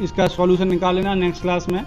इसका सॉल्यूशन निकाल लेना नेक्स्ट क्लास में।